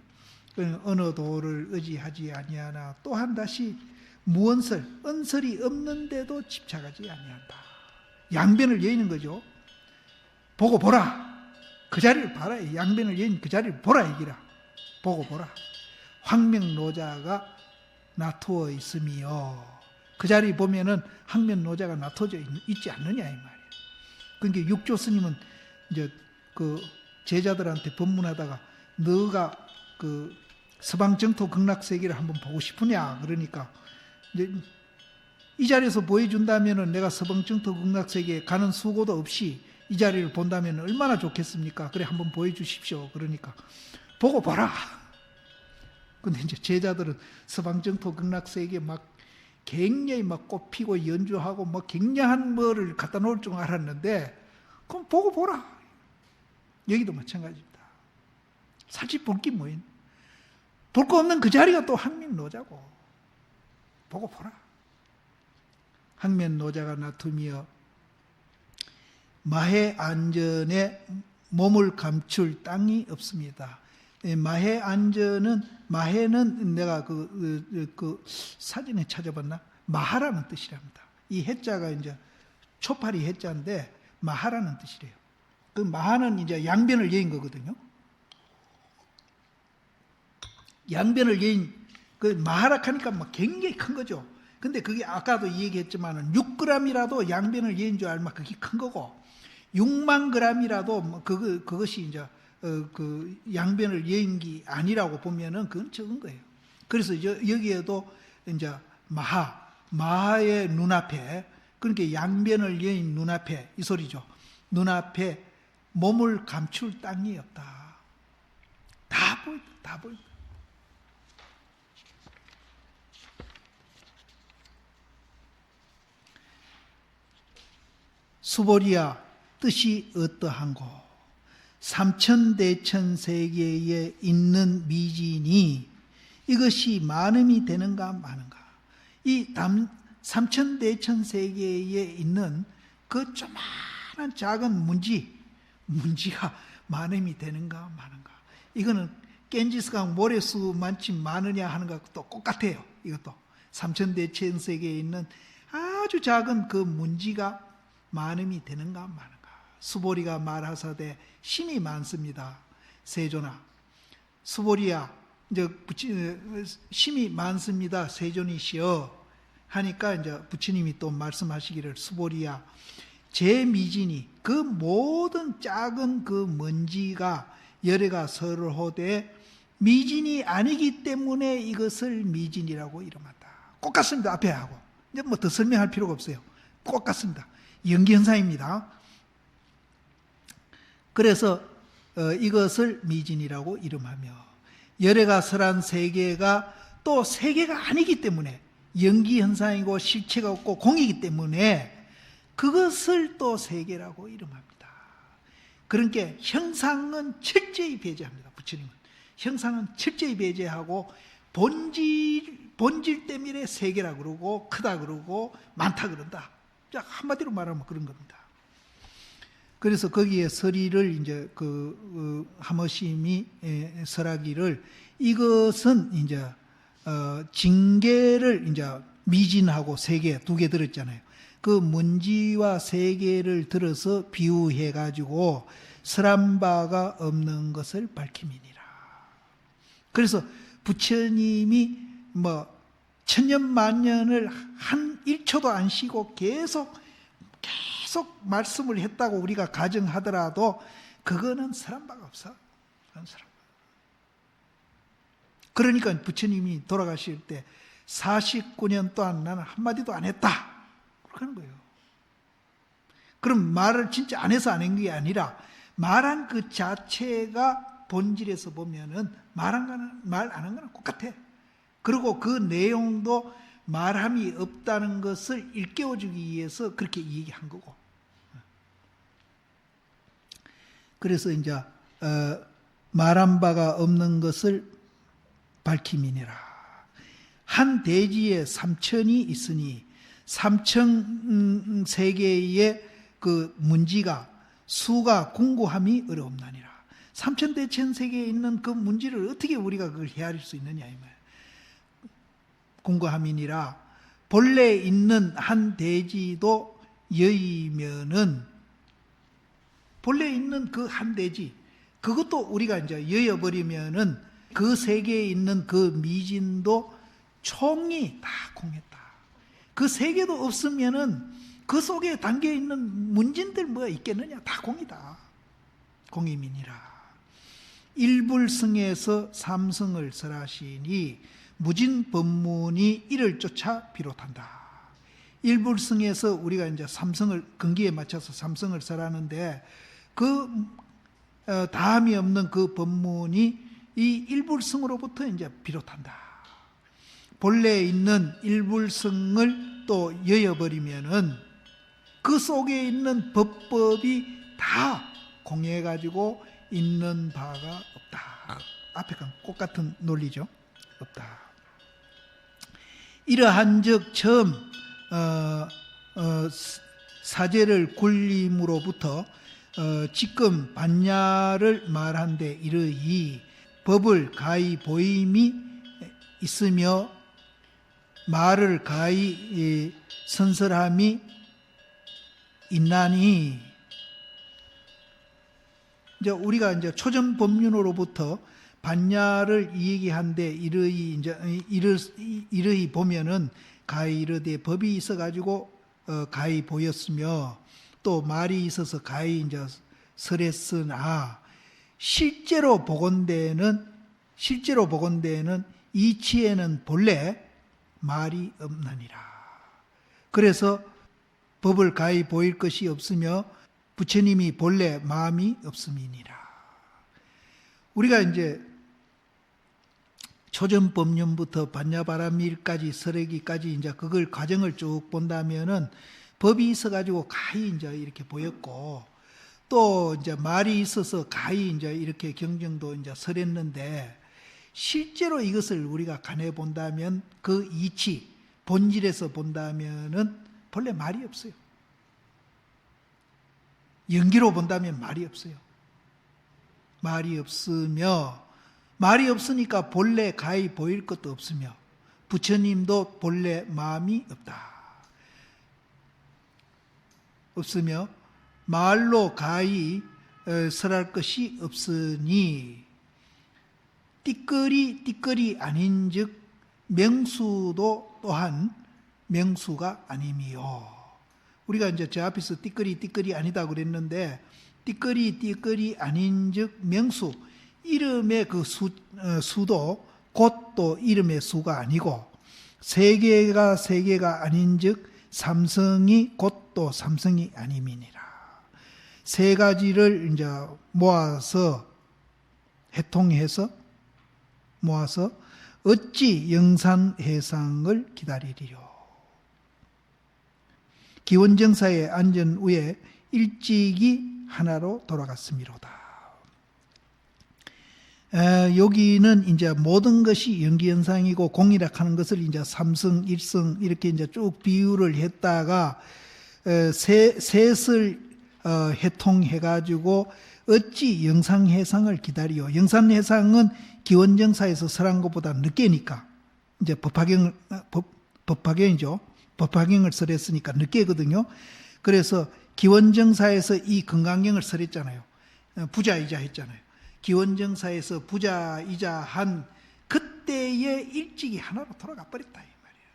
어느 도를 의지하지 아니하나 또한 다시 무언설, 언설이 없는데도 집착하지 아니한다. 양변을 여의는 거죠. 보고 보라. 그 자리를 봐라. 양변을 여인 그 자리를 보라 얘기라. 보고 보라. 황명노자가 나투어 있음이요. 그 자리 보면은 황명노자가 나투어져 있지 않느냐 이 말이에요. 그러니까 육조 스님은 이제 그 제자들한테 법문하다가 너가 그 서방 정토 극락세계를 한번 보고 싶으냐 그러니까 이제 이 자리에서 보여준다면은 내가 서방 정토 극락세계에 가는 수고도 없이 이 자리를 본다면 얼마나 좋겠습니까? 그래 한번 보여주십시오. 그러니까 보고 봐라. 근데 이제 제자들은 서방정토 극락세계에 굉장히 꽃피고 연주하고 굉장한 뭐를 갖다 놓을 줄 알았는데, 그럼 보고 보라. 여기도 마찬가지입니다. 사실 볼 게 뭐예요? 볼 거 없는 그 자리가 또 항면노자고. 보고 보라. 항면노자가 나투며 마해 안전에 몸을 감출 땅이 없습니다. 마해 안전은, 마해는 내가 그 사진에 찾아봤나? 마하라는 뜻이랍니다. 이 해자가 이제 초파리 해자인데 마하라는 뜻이래요. 그 마하는 이제 양변을 여인 거거든요. 양변을 여인, 그 마하라 하니까 굉장히 큰 거죠. 근데 그게 아까도 얘기했지만은 6g이라도 양변을 여인 줄 알면 그게 큰 거고, 6만 g이라도 그것이 이제 그 양변을 여인기 아니라고 보면은 그건 적은 거예요. 그래서 여기에도 이제 마하의 눈앞에, 그러니까 양변을 여인 눈앞에 이 소리죠. 눈앞에 몸을 감출 땅이 없다. 다 보인다. 다 보인다. 수보리야 뜻이 어떠한고? 삼천대천세계에 있는 미진이 이것이 많음이 되는가 마는가? 이 삼천대천세계에 있는 그 조그마한 작은 문지가 많음이 되는가 마는가? 이거는 겐지스강 모래수만큼 많으냐 하는 것도 똑같아요. 이것도 삼천대천세계에 있는 아주 작은 그 문지가 많음이 되는가 마는가? 수보리가 말하사대 심이 많습니다. 세존아, 수보리야, 이제 심이 많습니다. 세존이시여 하니까 이제 부처님이 또 말씀하시기를 수보리야, 제 미진이 그 모든 작은 그 먼지가 열애가 설하되 미진이 아니기 때문에 이것을 미진이라고 이름한다. 똑같습니다. 앞에 하고 이제 뭐 더 설명할 필요가 없어요. 똑같습니다. 연기현상입니다. 그래서 이것을 미진이라고 이름하며, 열애가 설한 세계가 또 세계가 아니기 때문에 연기현상이고 실체가 없고 공이기 때문에 그것을 또 세계라고 이름합니다. 그러니까 형상은 철저히 배제합니다. 부처님은 형상은 철저히 배제하고 본질 때문에 세계라 그러고 크다 그러고 많다 그런다. 한마디로 말하면 그런 겁니다. 그래서 거기에 서리를 이제 하머심이 설하기를, 이것은 이제 징계를 이제 미진하고 세계 두 개 들었잖아요. 그 먼지와 세계를 들어서 비유해 가지고 설한 바가 없는 것을 밝힘이니라. 그래서 부처님이 뭐 천년만년을 한 1초도 안 쉬고 계속 말씀을 했다고 우리가 가정하더라도 그거는 설한 바가 없어. 그러니까 부처님이 돌아가실 때 49년 동안 나는 한마디도 안 했다, 그렇게 하는 거예요. 그럼 말을 진짜 안 해서 안 한 게 아니라 말한 그 자체가 본질에서 보면은 말 안 한 거는 똑같아. 그리고 그 내용도 말함이 없다는 것을 일깨워주기 위해서 그렇게 얘기한 거고. 그래서 이제 말한 바가 없는 것을 밝힘이니라. 한 대지에 3천이 있으니 3천 세계의 그 문지가 수가 공고함이 어려움나니라. 3천 대천 세계에 있는 그 문지를 어떻게 우리가 그걸 헤아릴 수 있느냐 이 말이에요. 공고함이니라. 본래 있는 한 대지도 여의면은, 본래 있는 그 한 대지, 그것도 우리가 이제 여여버리면은 그 세계에 있는 그 미진도 총이 다 공했다. 그 세계도 없으면은 그 속에 담겨 있는 문진들 뭐가 있겠느냐? 다 공이다. 공임이니라. 일불승에서 삼승을 설하시니 무진 법문이 이를 쫓아 비롯한다. 일불승에서 우리가 이제 삼승을 근기에 맞춰서 삼승을 설하는데 그 다함이 없는 그 법문이 이 일불승으로부터 이제 비롯한다. 본래 있는 일불승을 또 여여버리면은 그 속에 있는 법법이 다 공해가지고 있는 바가 없다. 앞에 건 똑같은 논리죠. 없다. 이러한즉 처음 사제를 굴림으로부터 지금 반야를 말한데 이르이 법을 가히 보임이 있으며 말을 가히 선설함이 있나니, 이제 우리가 이제 초전 법륜으로부터 반야를 얘기한데 이르이 보면은 가히 이르되 법이 있어 가지고 가히 보였으며 또 말이 있어서 가히 이제 설했으나 실제로 보건대는 이치에는 본래 말이 없나니라. 그래서 법을 가히 보일 것이 없으며 부처님이 본래 마음이 없음이니라. 우리가 이제 초전법륜부터 반야바라밀까지 설하기까지 이제 그걸 과정을 쭉 본다면은 법이 있어가지고 가히 이제 이렇게 보였고 또 이제 말이 있어서 가히 이제 이렇게 경정도 이제 설했는데 실제로 이것을 우리가 간해 본다면 그 이치 본질에서 본다면은 본래 말이 없어요. 연기로 본다면 말이 없어요. 말이 없으니까 본래 가히 보일 것도 없으며 부처님도 본래 마음이 없으며 말로 가히 설할 것이 없으니 띠끌이 아닌즉 명수도 또한 명수가 아님이요. 우리가 이제 저 앞에서 띠끌이 아니다 그랬는데, 띠끌이 아닌즉 명수, 이름의 그 수도 곧 또 이름의 수가 아니고, 세계가 아닌즉 삼성이 곧 또 삼성이 아님이니라. 세 가지를 이제 모아서 해통해서 모아서 어찌 영산해상을 기다리리요. 기원정사에 앉은 후에 일찍이 하나로 돌아갔음이로다. 여기는 이제 모든 것이 연기현상이고 공이라고 것을 이제 삼성, 일성 이렇게 이제 쭉 비유를 했다가 셋을 해통해가지고 어찌 영상해상을 기다리요. 영산해상은 기원정사에서 설한 것보다 늦게니까 이제 법화경이죠. 법화경을 설했으니까 늦게거든요. 그래서 기원정사에서 이 건강경을 설했잖아요. 부자이자 했잖아요. 기원정사에서 부자이자 한 그때에 일찍이 하나로 돌아가 버렸다 이 말이에요.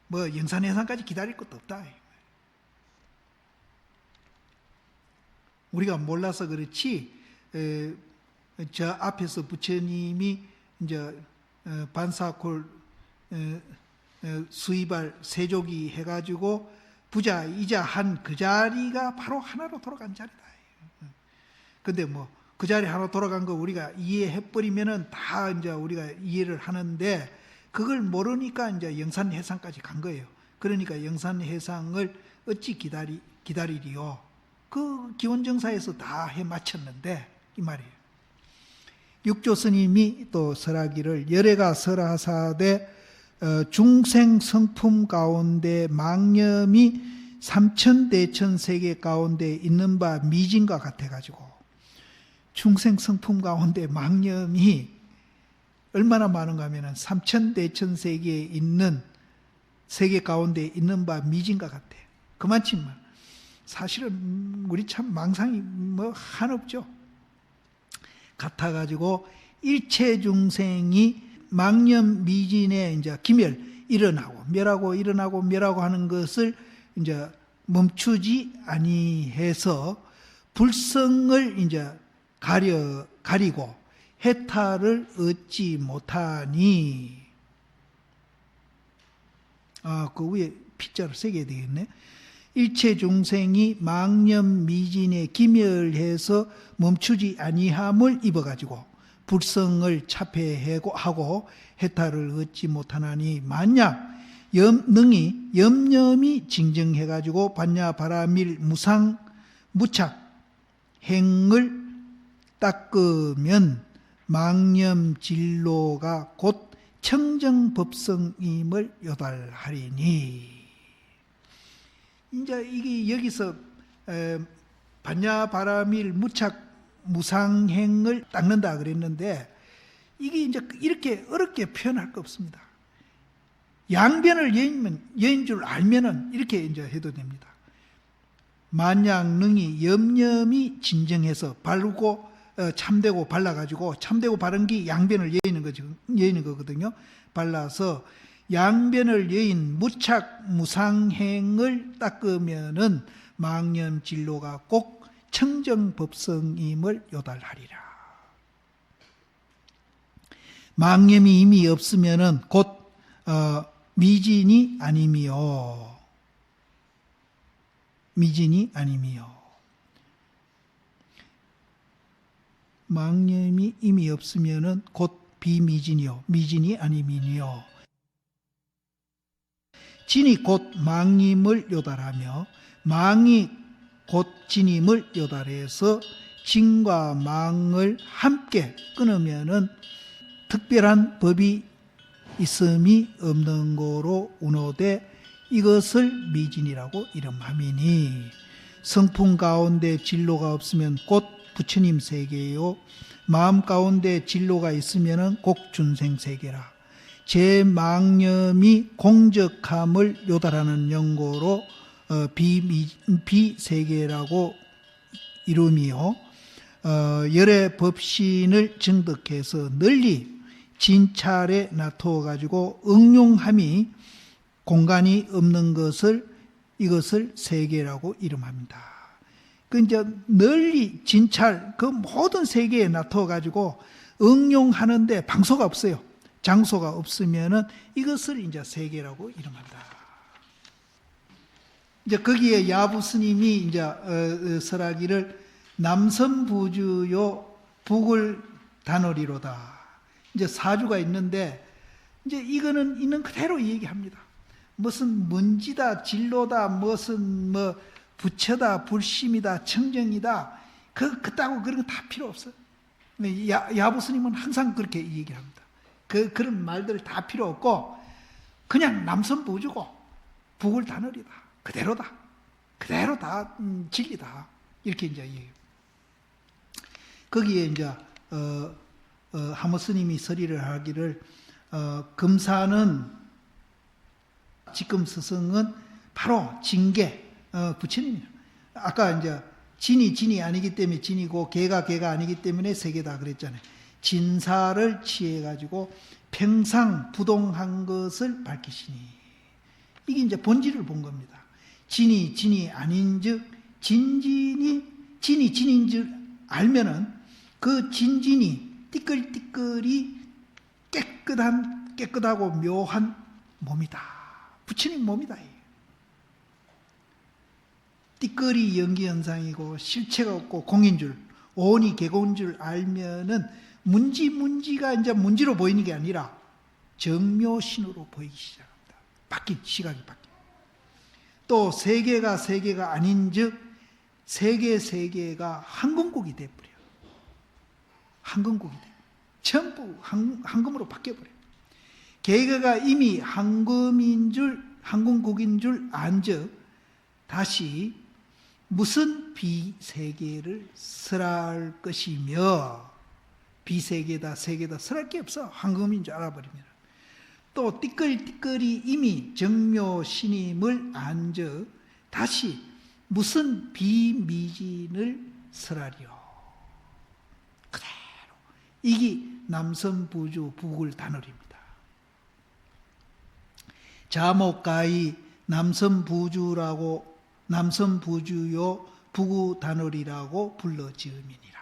뭐 영산해상까지 기다릴 것도 없다. 우리가 몰라서 그렇지, 저 앞에서 부처님이 이제 반사콜 수이발 세족이 해가지고 부자이자 한 그 자리가 바로 하나로 돌아간 자리다. 근데 뭐 그 자리 하나 돌아간 거 우리가 이해해버리면은 다 이제 우리가 이해를 하는데, 그걸 모르니까 이제 영산해상까지 간 거예요. 그러니까 영산해상을 어찌 기다리리요. 그 기원정사에서 다 해마쳤는데 이 말이에요. 육조 스님이 또 설하기를 열애가 설하사대 중생 성품 가운데 망념이 삼천대천 세계 가운데 있는 바 미진과 같아가지고, 중생 성품 가운데 망념이 얼마나 많은가 하면 삼천대천 세계에 있는 세계 가운데 있는 바 미진과 같아. 그만치만 사실은 우리 참 망상이 뭐 한없죠. 같아가지고 일체 중생이 망념 미진에 이제 기멸 일어나고 멸하고 하는 것을 이제 멈추지 아니해서 불성을 이제 가리고 해탈을 얻지 못하니, 그 위에 피자를 새겨야 되겠네. 일체 중생이 망념 미진에 기멸해서 멈추지 아니함을 입어가지고 불성을 차폐하고 해탈을 얻지 못하나니, 만약 능히 염념이 징정해가지고 반야 바라밀 무상 무착 행을 닦으면 망념 진로가 곧 청정법성임을 요달하리니. 이제 이게 여기서 반야 바라밀 무착 무상행을 닦는다 그랬는데, 이게 이제 이렇게 어렵게 표현할 거 없습니다. 양변을 여인 줄 알면은 이렇게 이제 해도 됩니다. 만약 능히 염념이 진정해서 바르고 참되고 발라가지고, 참되고 바른 게 양변을 여의는 거거든요. 발라서 양변을 여인 무착 무상행을 닦으면은 망념 진로가 꼭 청정법성임을 요달하리라. 망념이 이미 없으면은 곧 미진이 아님이요. 미진이 아님이요. 망념이 이미 없으면은 곧 비미진이요. 미진이 아님이요. 진이 곧 망임을 요달하며 망이 곧 진임을 요달해서 진과 망을 함께 끊으면은 특별한 법이 있음이 없는 거로 운호되 이것을 미진이라고 이름함이니, 성품 가운데 진로가 없으면 곧 부처님 세계요, 마음 가운데 진로가 있으면 곧 준생 세계라. 제 망념이 공적함을 요달하는 연고로 비세계라고 이름이요, 열의 법신을 증득해서 널리 진찰에 놔두어 가지고 응용함이 공간이 없는 이것을 세계라고 이름합니다. 그 이제 널리 진찰 그 모든 세계에 놔둬가지고 응용하는데 방소가 없어요. 장소가 없으면은 이것을 이제 세계라고 이름한다. 이제 거기에 야부 스님이 이제 설하기를 남선부주요 북을 단월이로다. 이제 사주가 있는데 이제 이거는 있는 그대로 얘기합니다. 무슨 문지다, 진로다, 무슨 뭐 부처다, 불심이다, 청정이다, 그따고 그런 거 다 필요 없어요. 야부 스님은 항상 그렇게 얘기합니다. 그런 말들 다 필요 없고 그냥 남선부주고 북을 단월이다. 그대로다. 그대로 다 진리다. 이렇게 이제 얘기해요. 거기에 이제 하모 스님이 설의를 하기를 금사는 지금 스승은 바로 징계 부처님이에요. 아까 이제 진이 아니기 때문에 진이고 개가 아니기 때문에 세계다 그랬잖아요. 진사를 취해 가지고 평상 부동한 것을 밝히시니 이게 이제 본질을 본 겁니다. 진이 아닌즉 진이 진인 줄 알면은 그 진진이 띠끌띠끌이 깨끗하고 묘한 몸이다. 부처님 몸이다. 띠끌이 연기현상이고 실체가 없고 공인 줄, 오온이 개고인 줄 알면은 문지가 이제 문지로 보이는 게 아니라 정묘신으로 보이기 시작합니다. 시각이 바뀌어. 또 세계가 아닌즉 세계가 한금국이 돼버려요. 한금국이 돼. 전부 한금으로 바뀌어버려요. 개가 이미 한금국인 줄 안즉 다시 무슨 비세계를 설할 것이며 비세계다 세계다 설할 게 없어. 한금인 줄 알아버리면. 또 띠끌띠끌이 이미 정묘신임을 안즉 다시 무슨 비미진을 설하리요. 그대로. 이게 남선부주 북을 단월입니다. 자목가히 남선부주요 북우 단월이라고 불러지음이니라.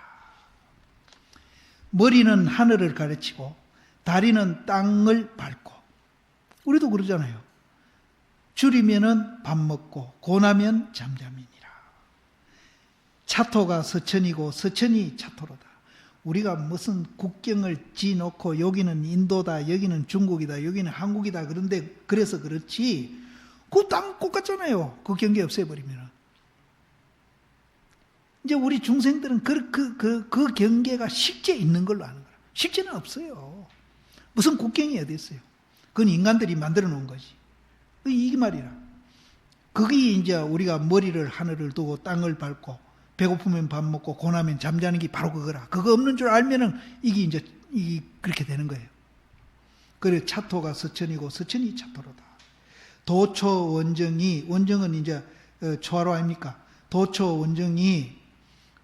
머리는 하늘을 가르치고 다리는 땅을 밟고 우리도 그러잖아요. 줄이면은 밥 먹고 고나면 잠잠이니라. 차토가 서천이고 서천이 차토로다. 우리가 무슨 국경을 지놓고 여기는 인도다, 여기는 중국이다, 여기는 한국이다 그런데 그래서 그렇지 그 땅 똑같잖아요. 그 경계 없애버리면. 이제 우리 중생들은 그 경계가 실제 있는 걸로 아는 거예요. 실제는 없어요. 무슨 국경이 어디 있어요? 그건 인간들이 만들어 놓은 거지. 이게 말이라. 그게 이제 우리가 머리를 하늘을 두고 땅을 밟고 배고프면 밥 먹고 고나면 잠자는 게 바로 그거라. 그거 없는 줄 알면은 이게 그렇게 되는 거예요. 그래 차토가 서천이고 서천이 차토로다. 도초 원정은 이제 초하루 아닙니까? 도초 원정이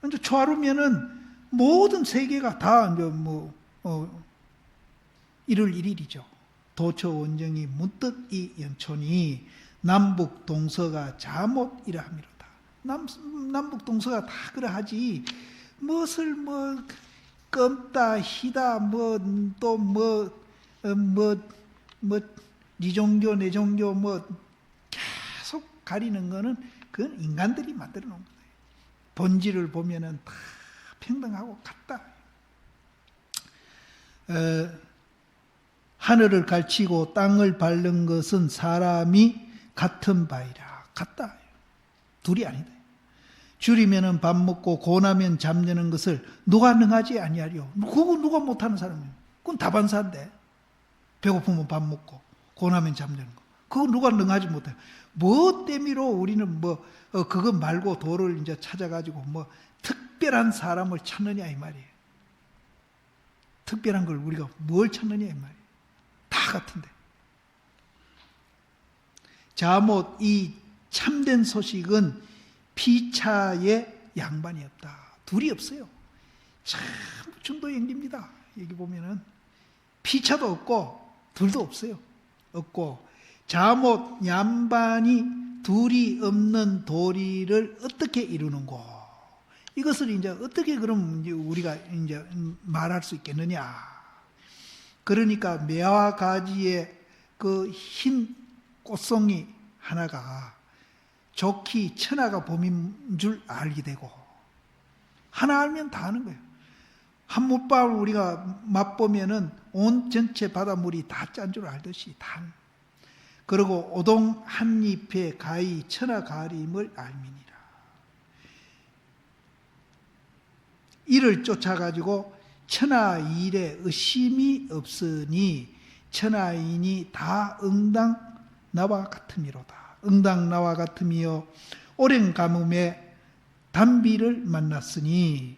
이제 초하루면은 모든 세계가 다 이제 일일이죠. 도초 원정이 문득 이 연촌이 남북 동서가 자못 이러함이로다. 남북 동서가 다 그러하지 무엇을 껌다 희다 네 종교 내 종교 계속 가리는 거는 그건 인간들이 만들어 놓은 거예요. 본질을 보면은 다 평등하고 같다. 하늘을 갈치고 땅을 밟는 것은 사람이 같은 바이라. 같다. 둘이 아니다. 줄이면은 밥 먹고 고나면 잠드는 것을 누가 능하지 아니하리요. 그거 누가 못하는 사람이에요. 그건 다반사인데. 배고프면 밥 먹고 고나면 잠드는 거. 그거 누가 능하지 못해요. 뭐 때문에 우리는 그거 말고 도를 이제 찾아가지고 특별한 사람을 찾느냐 이 말이에요. 특별한 걸 우리가 뭘 찾느냐 이 말이에요. 다 같은데. 자못 이 참된 소식은 피차에 양반이 없다. 둘이 없어요. 참 중도행리입니다. 여기 보면은 피차도 없고 둘도 없어요. 없고 자못 양반이 둘이 없는 도리를 어떻게 이루는고? 이것을 이제 어떻게 그럼 이제 우리가 이제 말할 수 있겠느냐? 그러니까 매와 가지의 그 흰 꽃송이 하나가 좋기 천하가 봄인 줄 알게 되고, 하나 알면 다 아는 거예요. 한 못밥을 우리가 맛보면은 온 전체 바닷물이 다 짠 줄 알듯이 다. 그리고 오동 한 잎에 가히 천하 가림을 알미니라. 이를 쫓아가지고 천하일에 의심이 없으니 천하인이 다 응당 나와 같음이로다. 응당 나와 같음이요 오랜 가뭄에 단비를 만났으니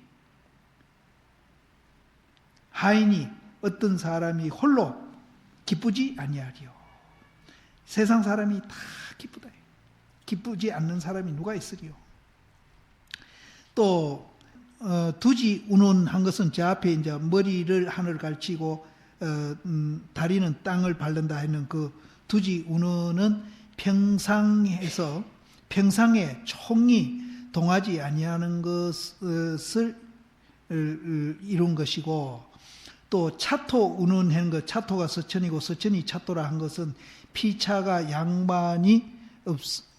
하인이 어떤 사람이 홀로 기쁘지 아니하리요. 세상 사람이 다 기쁘다. 기쁘지 않는 사람이 누가 있으리요. 또 두지 운운한 것은 저 앞에 이제 머리를 하늘 갈치고 다리는 땅을 밟는다 하는 그 두지 운운은 평상에 총이 동하지 아니하는 것을 이룬 것이고, 또 차토 운운한 것, 차토가 서천이고 서천이 차토라 한 것은 피차가 양반이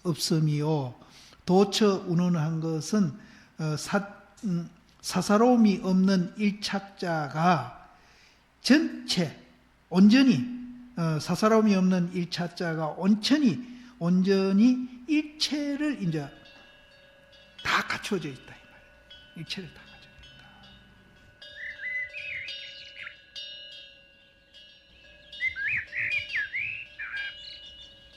없음이요, 도처 운운한 것은 사사로움이 없는 일착자가 전체 온전히 사사로움이 없는 일착자가 온전히 일체를 이제 다 갖추어져 있다 이 말이에요. 일체를 다.